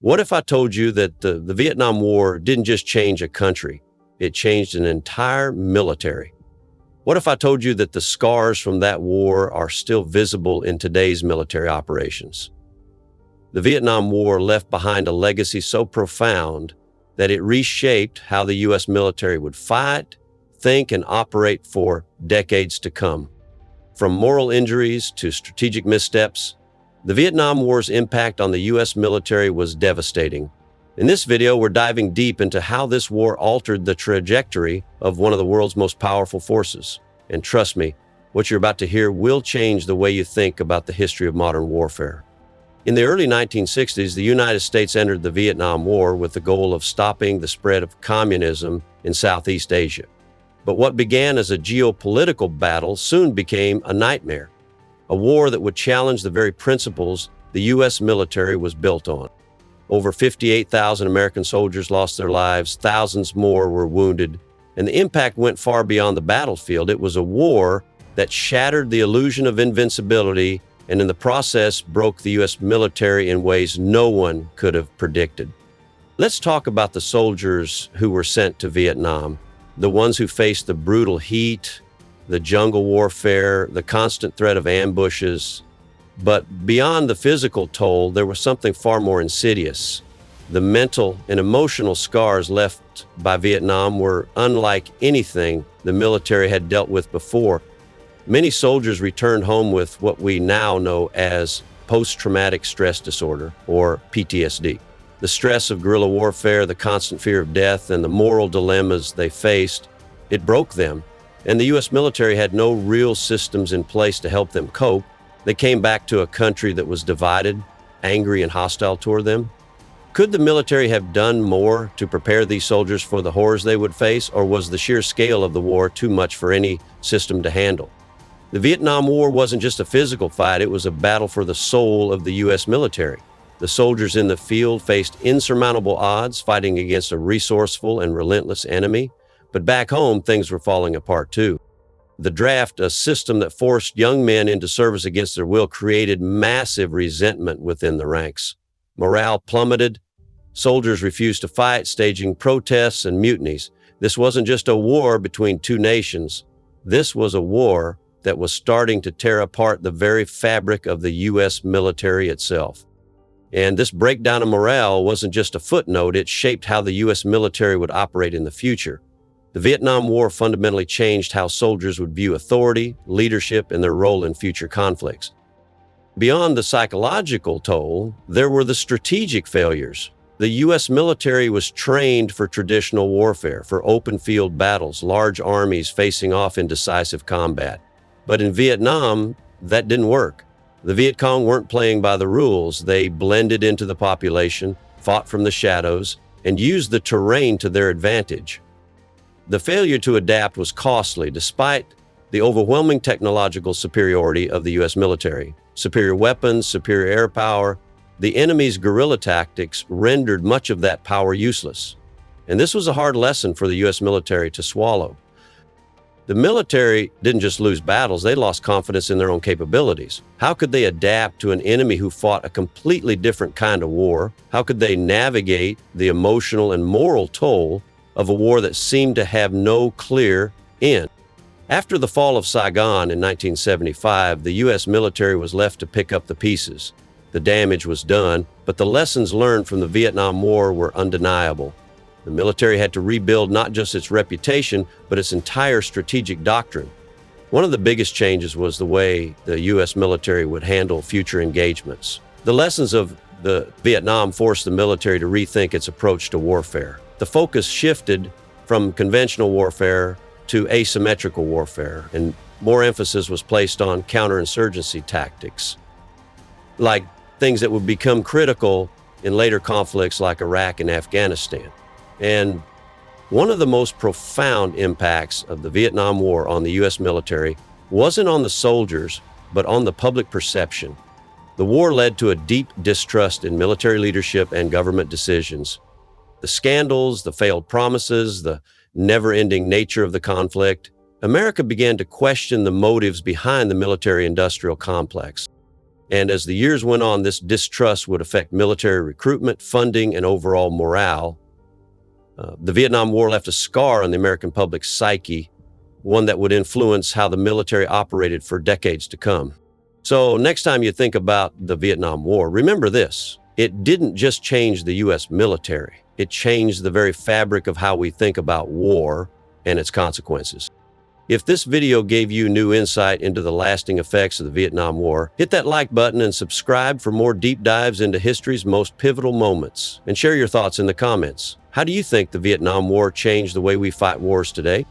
What if I told you that the Vietnam War didn't just change a country, it changed an entire military? What if I told you that the scars from that war are still visible in today's military operations? The Vietnam War left behind a legacy so profound that it reshaped how the U.S. military would fight, think, and operate for decades to come. From moral injuries to strategic missteps, the Vietnam War's impact on the U.S. military was devastating. In this video, we're diving deep into how this war altered the trajectory of one of the world's most powerful forces. And trust me, what you're about to hear will change the way you think about the history of modern warfare. In the early 1960s, the United States entered the Vietnam War with the goal of stopping the spread of communism in Southeast Asia. But what began as a geopolitical battle soon became a nightmare, a war that would challenge the very principles the U.S. military was built on. Over 58,000 American soldiers lost their lives, thousands more were wounded, and the impact went far beyond the battlefield. It was a war that shattered the illusion of invincibility and in the process broke the U.S. military in ways no one could have predicted. Let's talk about the soldiers who were sent to Vietnam, the ones who faced the brutal heat, the jungle warfare, the constant threat of ambushes. But beyond the physical toll, there was something far more insidious. The mental and emotional scars left by Vietnam were unlike anything the military had dealt with before. Many soldiers returned home with what we now know as post-traumatic stress disorder, or PTSD. The stress of guerrilla warfare, the constant fear of death, and the moral dilemmas they faced, it broke them. And the U.S. military had no real systems in place to help them cope. They came back to a country that was divided, angry, and hostile toward them. Could the military have done more to prepare these soldiers for the horrors they would face, or was the sheer scale of the war too much for any system to handle? The Vietnam War wasn't just a physical fight, it was a battle for the soul of the U.S. military. The soldiers in the field faced insurmountable odds, fighting against a resourceful and relentless enemy. But back home, things were falling apart too. The draft, a system that forced young men into service against their will, created massive resentment within the ranks. Morale plummeted. Soldiers refused to fight, staging protests and mutinies. This wasn't just a war between two nations. This was a war that was starting to tear apart the very fabric of the U.S. military itself. And this breakdown of morale wasn't just a footnote, it shaped how the U.S. military would operate in the future. The Vietnam War fundamentally changed how soldiers would view authority, leadership, and their role in future conflicts. Beyond the psychological toll, there were the strategic failures. The U.S. military was trained for traditional warfare, for open field battles, large armies facing off in decisive combat. But in Vietnam, that didn't work. The Viet Cong weren't playing by the rules. They blended into the population, fought from the shadows, and used the terrain to their advantage. The failure to adapt was costly, despite the overwhelming technological superiority of the U.S. military. Superior weapons, superior air power, the enemy's guerrilla tactics rendered much of that power useless. And this was a hard lesson for the U.S. military to swallow. The military didn't just lose battles, they lost confidence in their own capabilities. How could they adapt to an enemy who fought a completely different kind of war? How could they navigate the emotional and moral toll of a war that seemed to have no clear end? After the fall of Saigon in 1975, the U.S. military was left to pick up the pieces. The damage was done, but the lessons learned from the Vietnam War were undeniable. The military had to rebuild not just its reputation, but its entire strategic doctrine. One of the biggest changes was the way the U.S. military would handle future engagements. The lessons of the Vietnam forced the military to rethink its approach to warfare. The focus shifted from conventional warfare to asymmetrical warfare, and more emphasis was placed on counterinsurgency tactics, like things that would become critical in later conflicts like Iraq and Afghanistan. And one of the most profound impacts of the Vietnam War on the U.S. military wasn't on the soldiers, but on the public perception. The war led to a deep distrust in military leadership and government decisions. The scandals, the failed promises, the never-ending nature of the conflict, America began to question the motives behind the military-industrial complex. And as the years went on, this distrust would affect military recruitment, funding, and overall morale. The Vietnam War left a scar on the American public's psyche, one that would influence how the military operated for decades to come. So next time you think about the Vietnam War, remember this: it didn't just change the U.S. military. It changed the very fabric of how we think about war and its consequences. If this video gave you new insight into the lasting effects of the Vietnam War, hit that like button and subscribe for more deep dives into history's most pivotal moments. And share your thoughts in the comments. How do you think the Vietnam War changed the way we fight wars today?